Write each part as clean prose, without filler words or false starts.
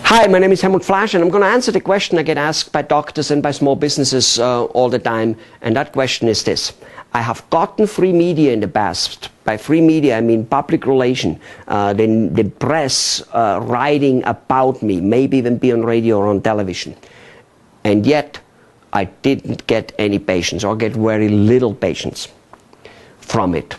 Hi, my name is Helmut Flasch, and I'm going to answer the question I get asked by doctors and by small businesses all the time. And that question is this. I have gotten free media in the past. By free media, I mean public relation, the press writing about me, maybe even be on radio or on television. And yet, I didn't get any patients, or get very little patients from it.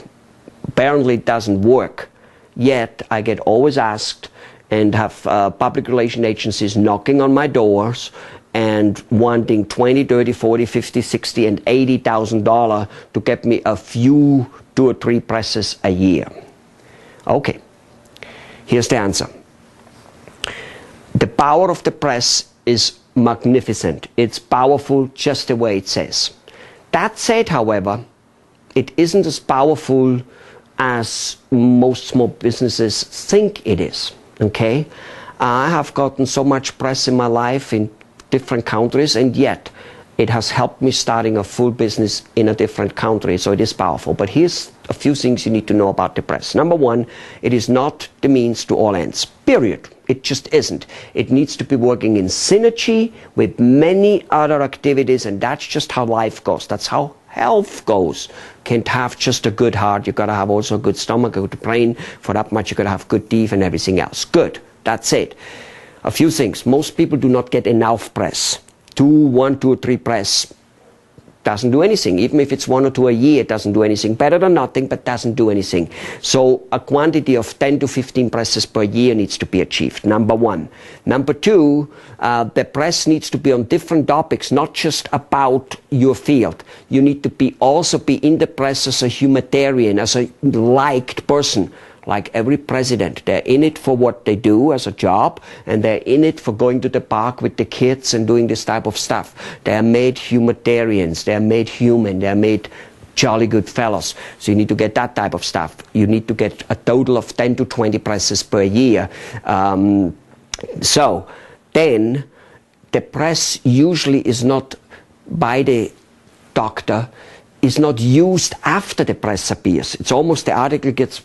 Apparently, it doesn't work. Yet, I get always asked and have public relation agencies knocking on my doors and wanting $20, $30, $40, $50, $60, and $80,000 to get me a few 2 or 3 presses a year. Okay, here's the answer. The power of the press is magnificent. It's powerful just the way it says. That said, however, it isn't as powerful as most small businesses think it is. Okay, I have gotten so much press in my life in different countries, and yet it has helped me starting a full business in a different country, so it is powerful. But here's a few things you need to know about the press. Number one, it is not the means to all ends, period. It just isn't. It needs to be working in synergy with many other activities, and that's just how life goes. That's how health goes. Can't have just a good heart. You've got to have also a good stomach, a good brain. For that much, you've got to have good teeth and everything else. Good. That's it. A few things. Most people do not get enough press. 1, 2, or 3 press doesn't do anything. Even if it's 1 or 2 a year, it doesn't do anything. Better than nothing, but doesn't do anything. So a quantity of 10 to 15 presses per year needs to be achieved. Number one. Number two, the press needs to be on different topics, not just about your field. You need to also be in the press as a humanitarian, as a liked person. Like every president, they're in it for what they do as a job, and they're in it for going to the park with the kids and doing this type of stuff. They're made humanitarians, they're made human, they're made jolly good fellows. So you need to get that type of stuff. You need to get a total of 10 to 20 presses per year. So then the press usually is not by the doctor, is not used after the press appears. It's almost the article gets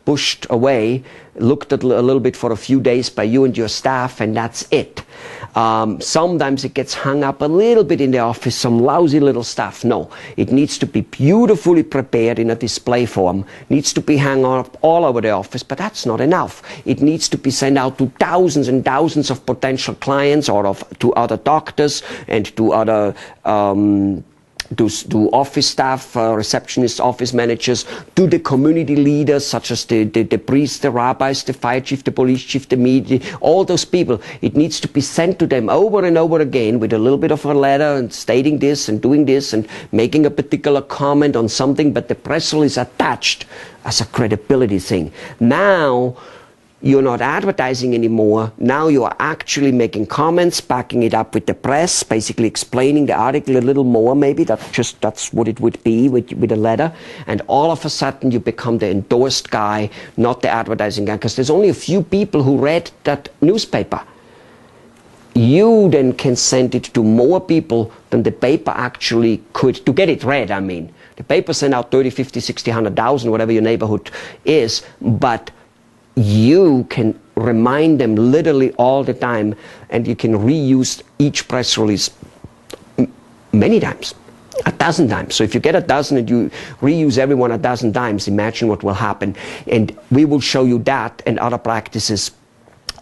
pushed away, looked at a little bit for a few days by you and your staff, and that's it. Sometimes it gets hung up a little bit in the office, some lousy little stuff. No, it needs to be beautifully prepared in a display form, needs to be hung up all over the office, but that's not enough. It needs to be sent out to thousands and thousands of potential clients, or to other doctors and to other to office staff, receptionists, office managers, to the community leaders such as the priests, the rabbis, the fire chief, the police chief, the media, all those people. It needs to be sent to them over and over again with a little bit of a letter and stating this and doing this and making a particular comment on something, but the press release is attached as a credibility thing. Now, you're not advertising anymore. Now you are actually making comments, backing it up with the press, basically explaining the article a little more maybe. That's what it would be with a letter. And all of a sudden you become the endorsed guy, not the advertising guy, because there's only a few people who read that newspaper. You then can send it to more people than the paper actually could, to get it read, I mean. The paper sent out 30, 50, 60, 100,000, whatever your neighborhood is, but you can remind them literally all the time, and you can reuse each press release many times, 1,000 times. So if you get 1,000 and you reuse everyone 1,000 times, imagine what will happen. And we will show you that and other practices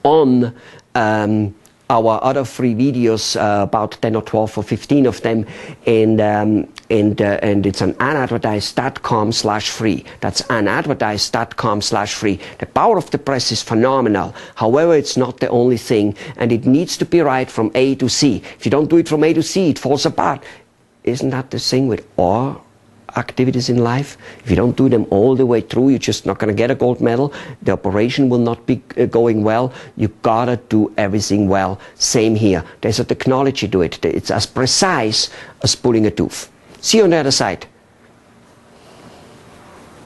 on our other free videos, about 10 or 12 or 15 of them, and it's on unadvertised.com/free. That's unadvertised.com/free. The power of the press is phenomenal. However, it's not the only thing, and it needs to be right from A to C. If you don't do it from A to C, it falls apart. Isn't that the thing with all activities in life? If you don't do them all the way through, you're just not going to get a gold medal. The operation will not be going well. You gotta do everything well. Same here. There's a technology to it. It's as precise as pulling a tooth. See you on the other side.